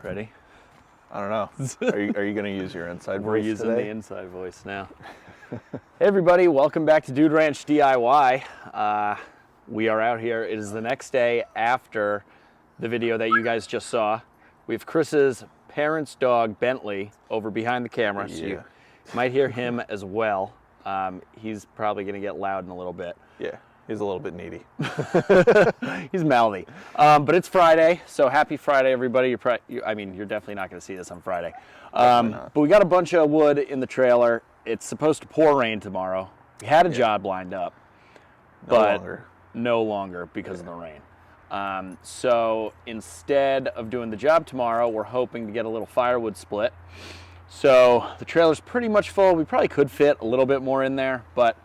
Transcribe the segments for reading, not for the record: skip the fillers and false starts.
Ready? I don't know. Are you going to use your inside voice We're using today? the inside voice now. Hey everybody, welcome back to Dude Ranch DIY. We are out here. It is the next day after the video that you guys just saw. We have Chris's parents' dog, Bentley, over behind the camera, so you might hear him as well. He's probably going to get loud in a little bit. Yeah, he's a little bit needy. He's mouthy. But it's Friday, so happy Friday, everybody. You're definitely not going to see this on Friday. But we got a bunch of wood in the trailer. It's supposed to pour rain tomorrow. We had a job lined up, but no longer because of the rain. So instead of doing the job tomorrow, we're hoping to get a little firewood split. So the trailer's pretty much full. We probably could fit a little bit more in there, but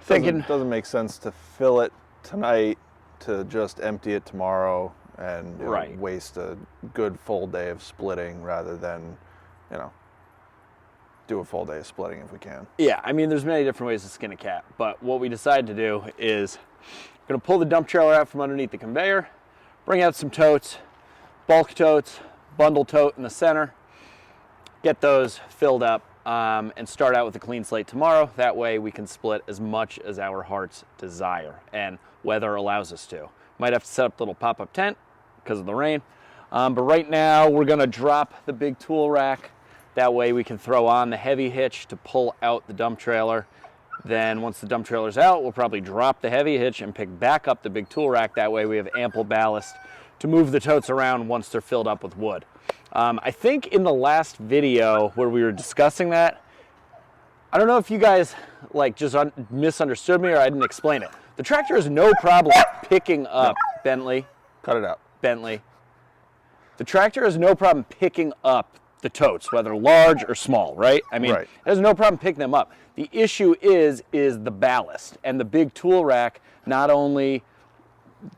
doesn't make sense to fill it tonight to just empty it tomorrow and waste a good full day of splitting rather than, do a full day of splitting if we can. Yeah, I mean, there's many different ways to skin a cat, but what we decided to do is we're gonna pull the dump trailer out from underneath the conveyor, bring out some totes, bulk totes, bundle tote in the center, get those filled up, and start out with a clean slate tomorrow. That way we can split as much as our hearts desire and weather allows us to. Might have to set up a little pop-up tent because of the rain, but right now we're gonna drop the big tool rack. That way we can throw on the heavy hitch to pull out the dump trailer. Then once the dump trailer's out, we'll probably drop the heavy hitch and pick back up the big tool rack. That way we have ample ballast to move the totes around once they're filled up with wood. I think in the last video where we were discussing that, I don't know if you guys just misunderstood me or I didn't explain it. The tractor has no problem picking up, Bentley. Cut it out. Bentley. The tractor has no problem picking up the totes, whether large or small, right? I mean, it has no problem picking them up. The issue is the ballast, and the big tool rack, not only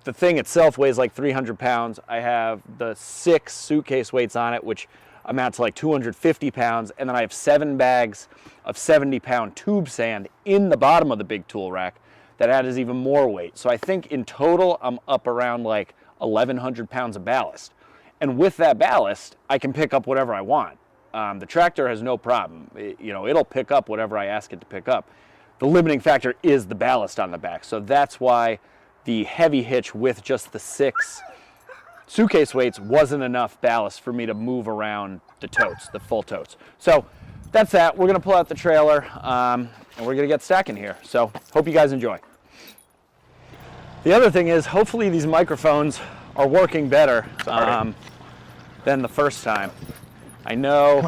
the thing itself weighs like 300 pounds, I have the 6 suitcase weights on it, which amount to like 250 pounds, and then I have 7 bags of 70-pound tube sand in the bottom of the big tool rack that adds even more weight. So I think in total, I'm up around like 1,100 pounds of ballast. And with that ballast, I can pick up whatever I want. The tractor has no problem. It'll pick up whatever I ask it to pick up. The limiting factor is the ballast on the back. So that's why the heavy hitch with just the 6 suitcase weights wasn't enough ballast for me to move around the totes, the full totes. So that's that. We're gonna pull out the trailer and we're gonna get stacking here. So hope you guys enjoy. The other thing is hopefully these microphones are working better than the first time. I know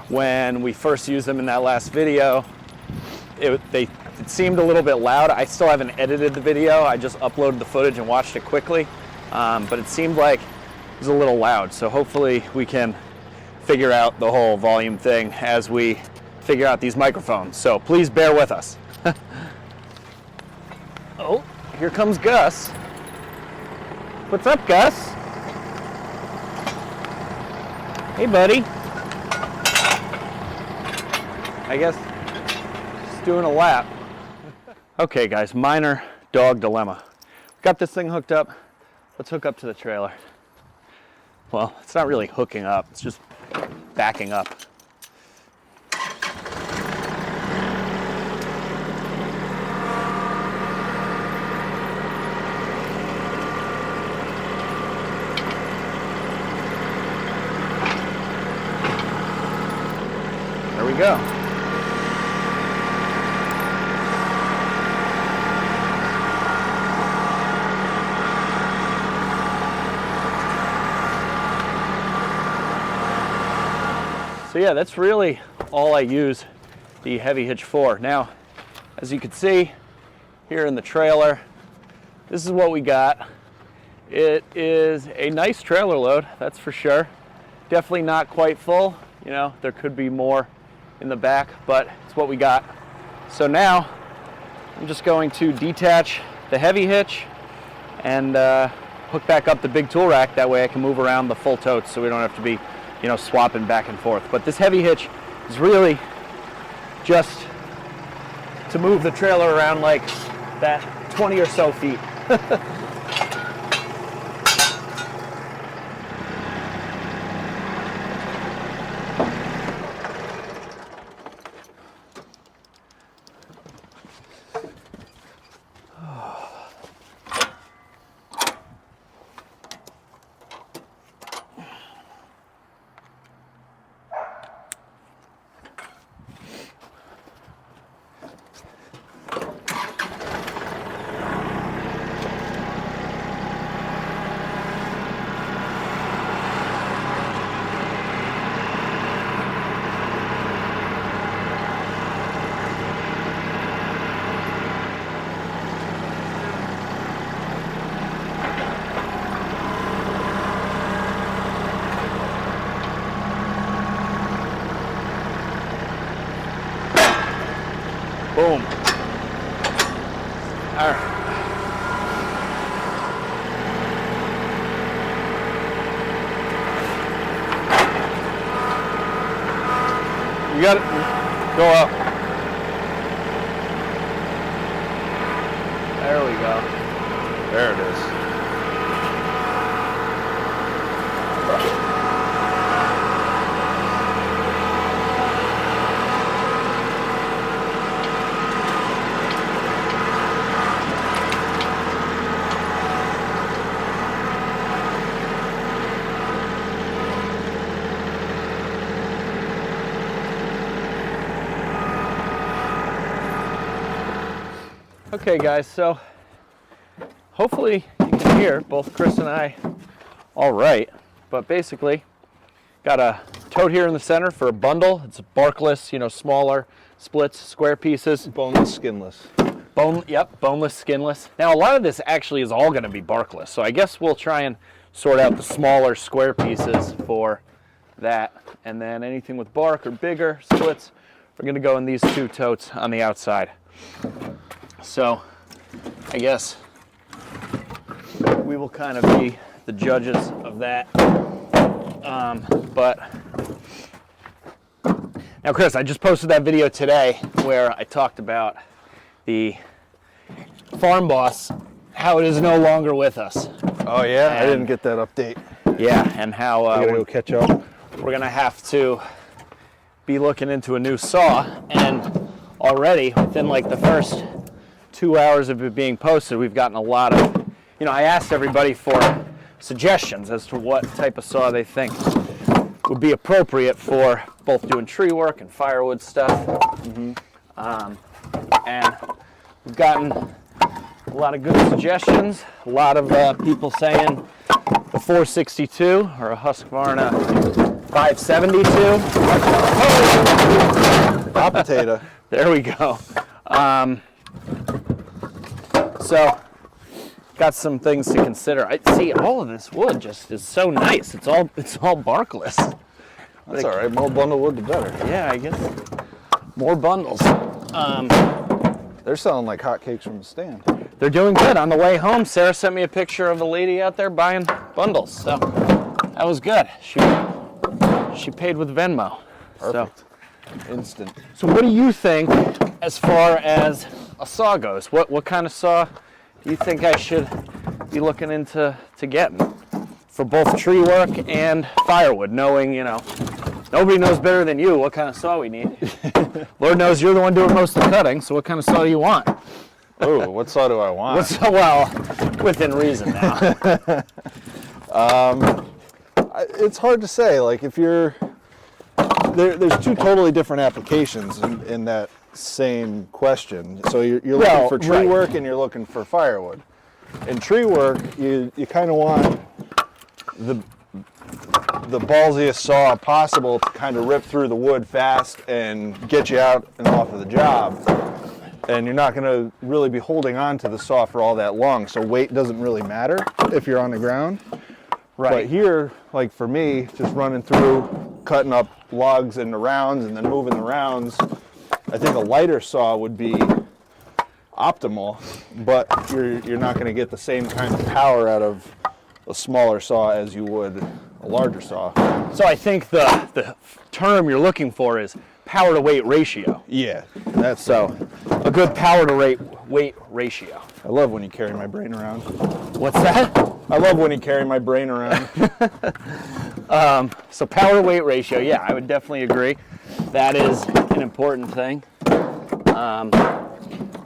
when we first used them in that last video, it seemed a little bit loud. I still haven't edited the video. I just uploaded the footage and watched it quickly. But it seemed like it was a little loud. So hopefully we can figure out the whole volume thing as we figure out these microphones. So please bear with us. Oh, here comes Gus. What's up, Gus? Hey, buddy. I guess just doing a lap. Okay, guys, minor dog dilemma. Got this thing hooked up. Let's hook up to the trailer. Well, it's not really hooking up. It's just backing up. There we go. So yeah, that's really all I use the heavy hitch for. Now, as you can see here in the trailer, this is what we got. It is a nice trailer load, that's for sure. Definitely not quite full. There could be more in the back, but it's what we got. So now I'm just going to detach the heavy hitch and hook back up the big tool rack. That way I can move around the full totes so we don't have to be swapping back and forth. But this heavy hitch is really just to move the trailer around like that 20 or so feet. All right. You got it. Go up. There we go. There it is. Okay guys, so hopefully you can hear both Chris and I all right, but basically got a tote here in the center for a bundle. It's barkless, you know, smaller splits, square pieces. Boneless, skinless. Boneless, skinless. Now a lot of this actually is all gonna be barkless, so I guess we'll try and sort out the smaller square pieces for that, and then anything with bark or bigger splits, we're gonna go in these two totes on the outside. So I guess we will kind of be the judges of that. But now, Chris, I just posted that video today where I talked about the farm boss, how it is no longer with us. Oh yeah, I didn't get that update. Yeah, and how I gotta go catch up. We're gonna have to be looking into a new saw, and already within like the first 2 hours of it being posted, we've gotten a lot of, you know, I asked everybody for suggestions as to what type of saw they think would be appropriate for both doing tree work and firewood stuff. And we've gotten a lot of good suggestions. A lot of people saying the 462 or a Husqvarna 572. Hot potato. There we go. So, got some things to consider. I see all of this wood just is so nice. It's all barkless. That's all right. More bundle wood, the better. Yeah, I guess more bundles. They're selling like hotcakes from the stand. They're doing good. On the way home, Sarah sent me a picture of a lady out there buying bundles. So that was good. She paid with Venmo. Perfect. So, instant. So what do you think as far as a saw goes? What kind of saw do you think I should be looking into getting for both tree work and firewood, knowing, you know, nobody knows better than you what kind of saw we need. Lord knows you're the one doing most of the cutting, so what kind of saw do you want? Oh, what saw do I want? Well, within reason now. It's hard to say. Like if you're, there's two totally different applications in that same question. So you're looking for tree work and you're looking for firewood. In tree work, you kind of want the ballsiest saw possible to kind of rip through the wood fast and get you out and off of the job. And you're not going to really be holding on to the saw for all that long, so weight doesn't really matter if you're on the ground. Right. But here, like for me, just running through, cutting up logs into rounds and then moving the rounds, I think a lighter saw would be optimal, but you're not going to get the same kind of power out of a smaller saw as you would a larger saw. So I think the term you're looking for is power to weight ratio. Yeah, that's so a good power to weight ratio. I love when you carry my brain around. What's that? I love when you carry my brain around. So power to weight ratio, yeah, I would definitely agree. That is an important thing.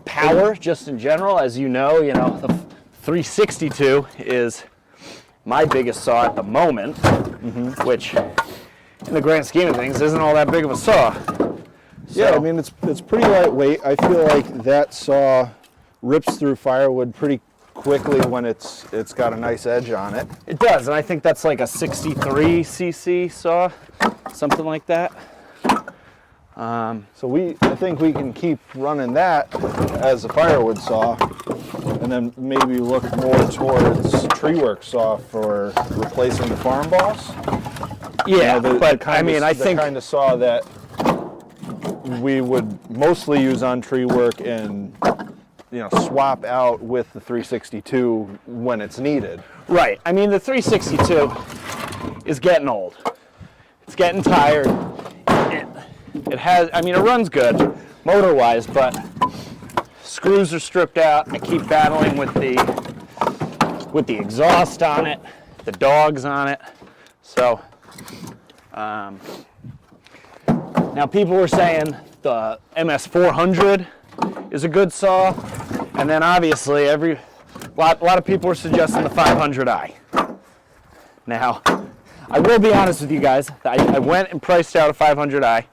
Power, just in general, as you know, the 362 is my biggest saw at the moment, which, in the grand scheme of things, isn't all that big of a saw. Yeah, I mean, it's pretty lightweight. I feel like that saw rips through firewood pretty quickly when it's got a nice edge on it. It does, and I think that's like a 63cc saw, something like that. So I think we can keep running that as a firewood saw, and then maybe look more towards tree work saw for replacing the farm boss. Yeah, but I mean, I think the kind of saw that we would mostly use on tree work and swap out with the 362 when it's needed. Right. I mean, the 362 is getting old. It's getting tired. It has, I mean, it runs good motor-wise, but screws are stripped out. I keep battling with the exhaust on it, the dogs on it. So, now people were saying the MS400 is a good saw, and then obviously a lot of people were suggesting the 500i. Now, I will be honest with you guys. I went and priced out a 500i,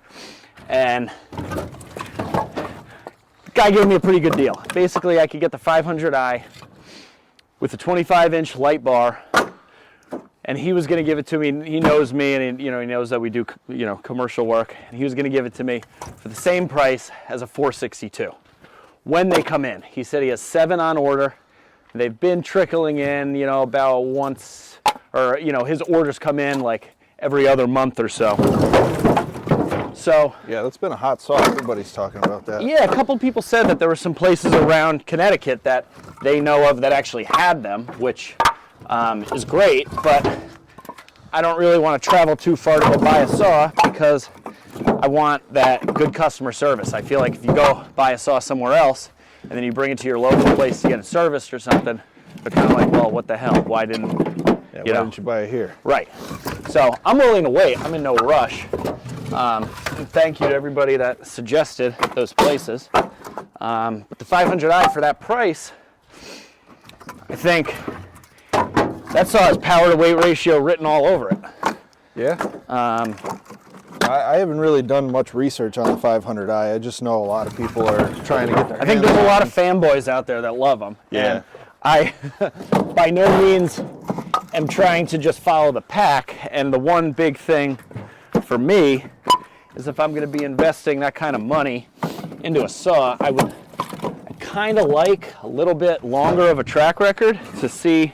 and the guy gave me a pretty good deal. Basically, I could get the 500i with a 25-inch light bar, and he was going to give it to me. He knows me, and he knows that we do commercial work, and he was going to give it to me for the same price as a 462 when they come in. He said he has 7 on order. They've been trickling in, about once, or his orders come in like every other month or so. So yeah, that's been a hot saw. Everybody's talking about that. Yeah, a couple people said that there were some places around Connecticut that they know of that actually had them, which is great, but I don't really want to travel too far to go buy a saw because I want that good customer service. I feel like if you go buy a saw somewhere else and then you bring it to your local place to get it serviced or something, they're kind of like, well, what the hell? Why didn't you buy it here? Right. So I'm willing to wait. I'm in no rush. And thank you to everybody that suggested those places. But the 500i for that price, I think that saw has power to weight ratio written all over it. Yeah. I haven't really done much research on the 500i. I just know a lot of people are trying to get their hands on. I think there's a lot of fanboys out there that love them. Yeah. And I, by no means, am trying to just follow the pack. And the one big thing for me is if I'm going to be investing that kind of money into a saw, I kind of like a little bit longer of a track record to see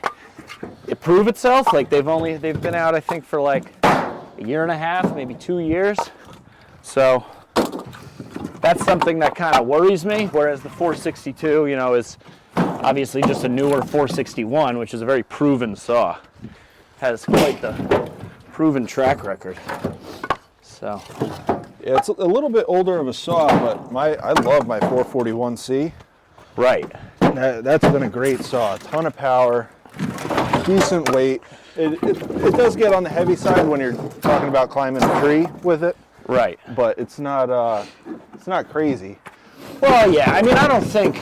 it prove itself. Like they've been out, I think, for like a year and a half, maybe 2 years. So that's something that kind of worries me. Whereas the 462, is obviously just a newer 461, which is a very proven saw. Has quite the proven track record. So yeah, it's a little bit older of a saw, but I love my 441C. Right. That's been a great saw. A ton of power, decent weight. It does get on the heavy side when you're talking about climbing a tree with it. Right. But it's not crazy. Well, yeah. I mean, I don't think.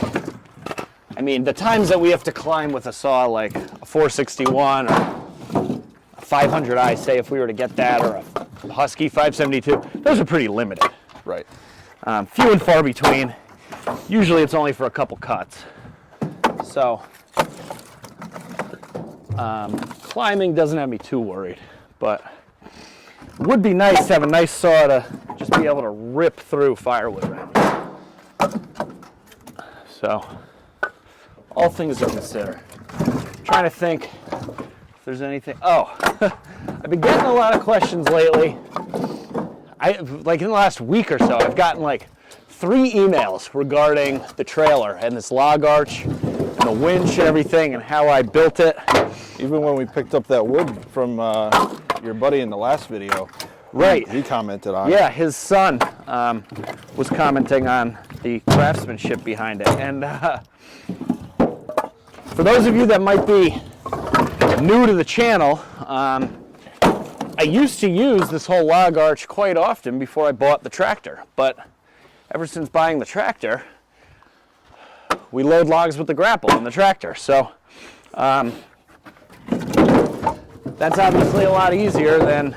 I mean, the times that we have to climb with a saw like a 461 or a 500i, say if we were to get that, or a Husky 572, those are pretty limited. Right. Few and far between. Usually it's only for a couple cuts. So climbing doesn't have me too worried, but it would be nice to have a nice saw to just be able to rip through firewood around. So all things to consider. I'm trying to think if there's anything. Oh, I've been getting a lot of questions lately. Like in the last week or so, I've gotten like 3 emails regarding the trailer and this log arch and the winch and everything and how I built it. Even when we picked up that wood from your buddy in the last video. Right. He commented on it. Yeah, his son was commenting on the craftsmanship behind it. And for those of you that might be new to the channel, I used to use this whole log arch quite often before I bought the tractor. But ever since buying the tractor, we load logs with the Grapple in the tractor. So that's obviously a lot easier than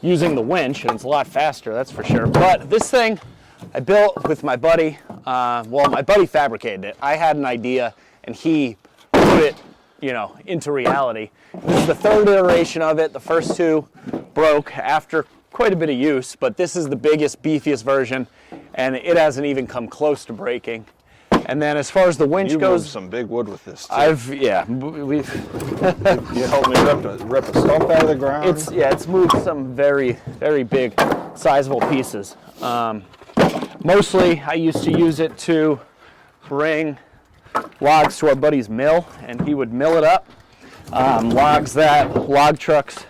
using the winch, and it's a lot faster, that's for sure. But this thing I built with my buddy. Well, my buddy fabricated it. I had an idea, and he put it, into reality. This is the 3rd iteration of it. The first 2 broke after quite a bit of use, but this is the biggest, beefiest version, and it hasn't even come close to breaking. And then as far as the winch goes, moved some big wood with this too. We've you helped me rip a stump out of the ground. It's moved some very, very big, sizable pieces. Mostly I used to use it to bring logs to our buddy's mill, and he would mill it up. Logs that log trucks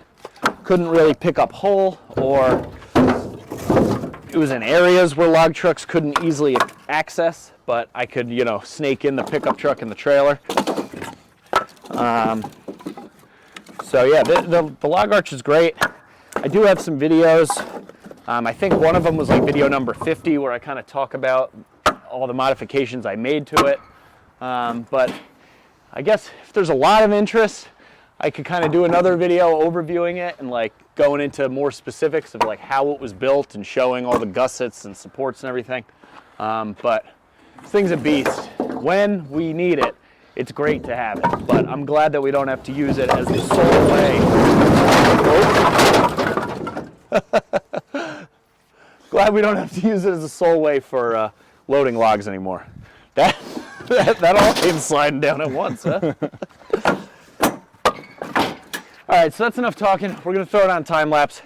couldn't really pick up whole, or it was in areas where log trucks couldn't easily access, but I could, you know, snake in the pickup truck and the trailer. So yeah, the log arch is great. I do have some videos. I think one of them was like video number 50, where I kind of talk about all the modifications I made to it. But I guess if there's a lot of interest, I could kind of do another video overviewing it and like going into more specifics of like how it was built and showing all the gussets and supports and everything. But this thing's a beast. When we need it, it's great to have it. But I'm glad that we don't have to use it as the sole way. Glad we don't have to use it as a sole way for loading logs anymore. That all came sliding down at once, huh? All right, so that's enough talking. We're gonna throw it on time lapse.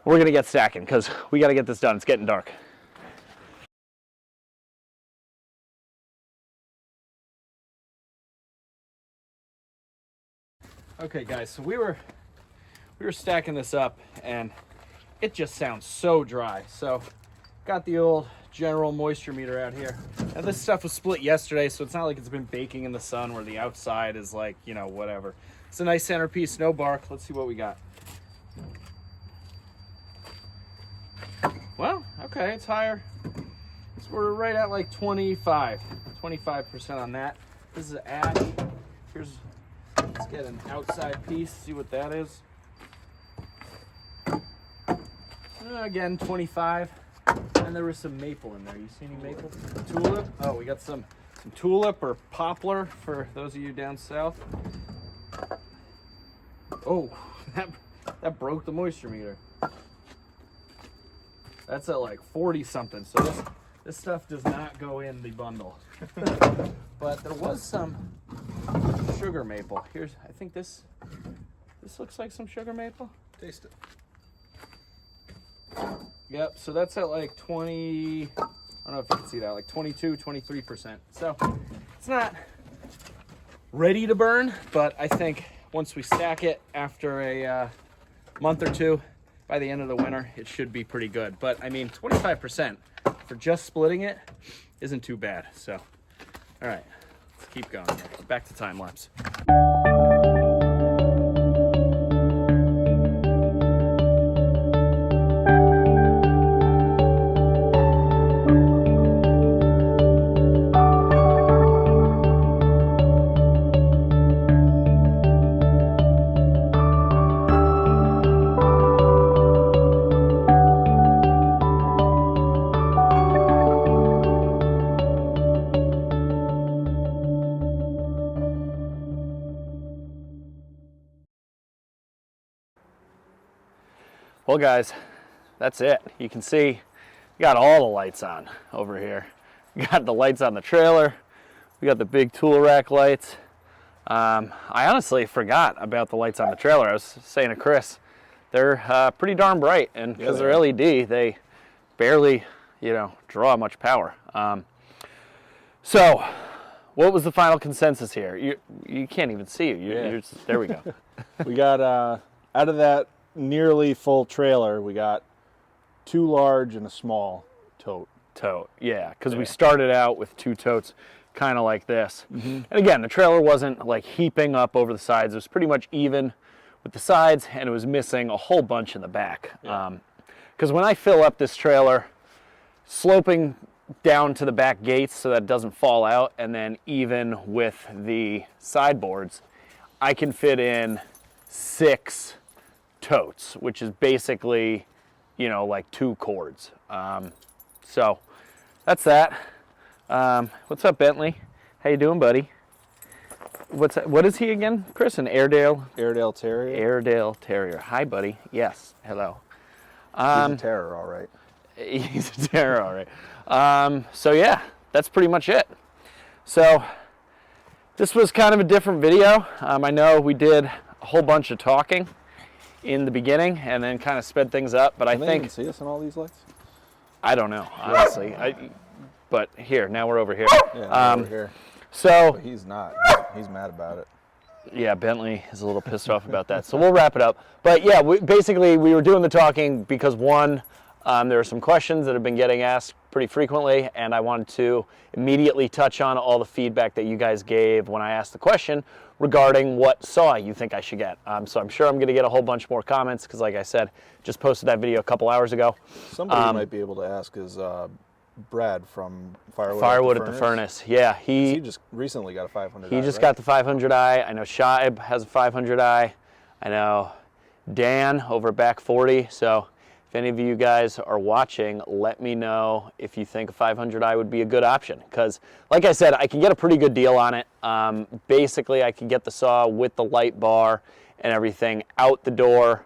We're gonna get stacking because we gotta get this done. It's getting dark. Okay, guys, so we were stacking this up, and it just sounds so dry. So, got the old general moisture meter out here. Now this stuff was split yesterday, so it's not like it's been baking in the sun where the outside is like, you know, whatever. It's a nice centerpiece, no bark. Let's see what we got. Well, okay, it's higher. So we're right at like 25% on that. This is ash. Let's get an outside piece, see what that is. Again, 25. And there was some maple in there. You see any maple? Tulip? Oh, we got some tulip or poplar for those of you down south. Oh, that broke the moisture meter. That's at like 40 something. So this stuff does not go in the bundle. But there was some sugar maple. I think this looks like some sugar maple. Taste it. Yep, so that's at like 20, I don't know if you can see that, like 22, 23%. So it's not ready to burn, but I think once we stack it after a month or two, by the end of the winter, it should be pretty good. But I mean, 25% for just splitting it isn't too bad. So, all right, let's keep going. Back to time lapse. Well, guys, that's it. You can see we got all the lights on over here. We got the lights on the trailer. We got the big tool rack lights. I honestly forgot about the lights on the trailer. I was saying to Chris, they're pretty darn bright, and because they're LED, they barely, you know, draw much power. So, what was the final consensus here? You can't even see it. You're just, there we go. We got out of that nearly full trailer, we got 2 large and a small tote. Yeah, because we started out with 2 totes kind of like this. And again, the trailer wasn't like heaping up over the sides. It was pretty much even with the sides, and it was missing a whole bunch in the back. Because when I fill up this trailer, sloping down to the back gates so that it doesn't fall out, and then even with the sideboards, I can fit in 6 totes, which is basically, you know, like 2 cords. So that's that. What's up, Bentley? How you doing, buddy? What is he again, Chris? An Airedale Terrier. Airedale Terrier. Hi, buddy. Yes. Hello. He's a terror, all right. He's a terror, all right. So yeah, that's pretty much it. So this was kind of a different video. I know we did a whole bunch of talking in the beginning and then kind of sped things up, but I think you can see us in all these lights. I don't know, honestly. but here, now we're over here. Yeah, over here. So but he's not. He's mad about it. Yeah, Bentley is a little pissed off about that. So we'll wrap it up. But yeah, basically we were doing the talking because one, there are some questions that have been getting asked pretty frequently, and I wanted to immediately touch on all the feedback that you guys gave when I asked the question regarding what saw you think I should get. So I'm sure I'm going to get a whole bunch more comments because, like I said, just posted that video a couple hours ago. Somebody might be able to ask is Brad from Firewood at the Furnace. Yeah, he just recently got a 500i. He just got the 500i. I know Shaib has a 500i. I know Dan over at Back 40. So if any of you guys are watching, let me know if you think a 500i would be a good option. Because, like I said, I can get a pretty good deal on it. Basically, I can get the saw with the light bar and everything out the door,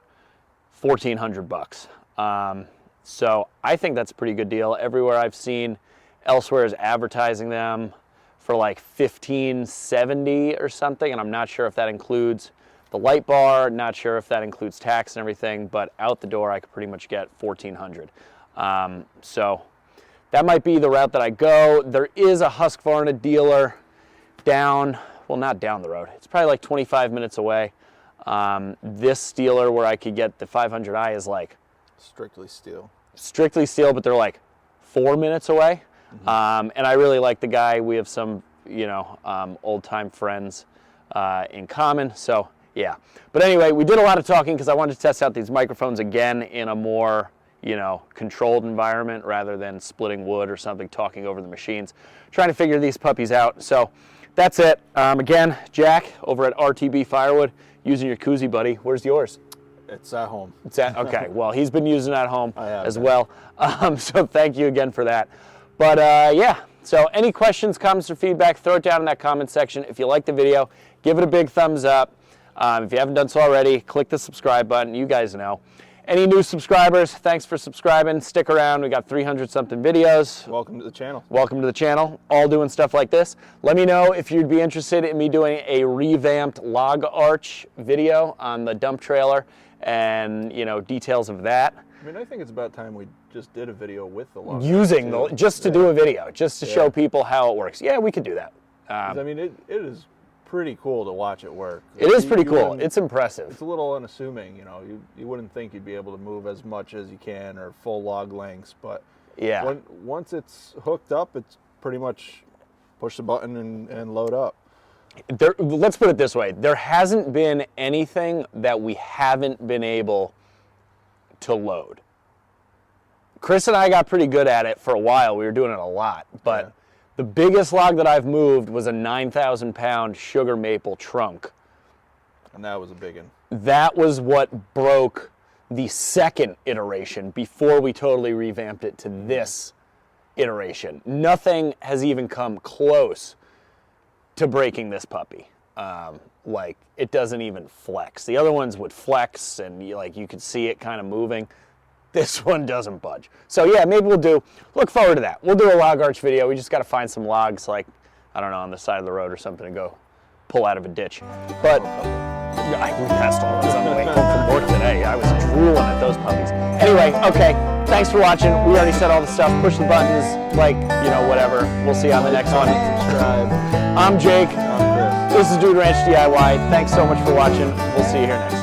$1,400. So I think that's a pretty good deal. Everywhere I've seen elsewhere is advertising them for like $1,570 or something, and I'm not sure if that includes the light bar, not sure if that includes tax and everything, but out the door I could pretty much get $1,400. So that might be the route that I go. There is a Husqvarna dealer down, well, not down the road. It's probably like 25 minutes away. This dealer where I could get the 500i is like strictly Stihl. Strictly Stihl, but they're like 4 minutes away. And I really like the guy. We have some, old time friends in common. So yeah. But anyway, we did a lot of talking because I wanted to test out these microphones again in a more, controlled environment rather than splitting wood or something, talking over the machines, trying to figure these puppies out. So that's it. Again, Jack over at RTB Firewood, using your koozie, buddy. Where's yours? It's at home. It's at, okay, well, he's been using it at home as well. So thank you again for that. But yeah, so any questions, comments, or feedback, throw it down in that comment section. If you like the video, give it a big thumbs up. If you haven't done so already, click the subscribe button. You guys know. Any new subscribers, thanks for subscribing. Stick around. We got 300-something videos. Welcome to the channel. Welcome to the channel. All doing stuff like this. Let me know if you'd be interested in me doing a revamped log arch video on the dump trailer and, details of that. I mean, I think it's about time we just did a video with the log. Using the, just to do a video, just to show people how it works. Yeah, we could do that. I mean, it is pretty cool to watch it work. It is pretty cool. It's impressive. It's a little unassuming, you wouldn't think you'd be able to move as much as you can or full log lengths, but yeah, once it's hooked up, it's pretty much push the button and load up. Let's put it this way. There hasn't been anything that we haven't been able to load. Chris and I got pretty good at it for a while. We were doing it a lot, but yeah. The biggest log that I've moved was a 9,000-pound sugar maple trunk. And that was a big one. That was what broke the second iteration before we totally revamped it to this iteration. Nothing has even come close to breaking this puppy. Like, it doesn't even flex. The other ones would flex and you could see it kind of moving. This one doesn't budge. So yeah, maybe look forward to that. We'll do a log arch video. We just got to find some logs, like, I don't know, on the side of the road or something and go pull out of a ditch. But we passed all those on the way home from work today. I was drooling at those puppies. Anyway, okay, thanks for watching. We already said all the stuff. Push the buttons, whatever. We'll see you on the next one. Subscribe. I'm Jake. I'm Chris. This is Dude Ranch DIY. Thanks so much for watching. We'll see you here next.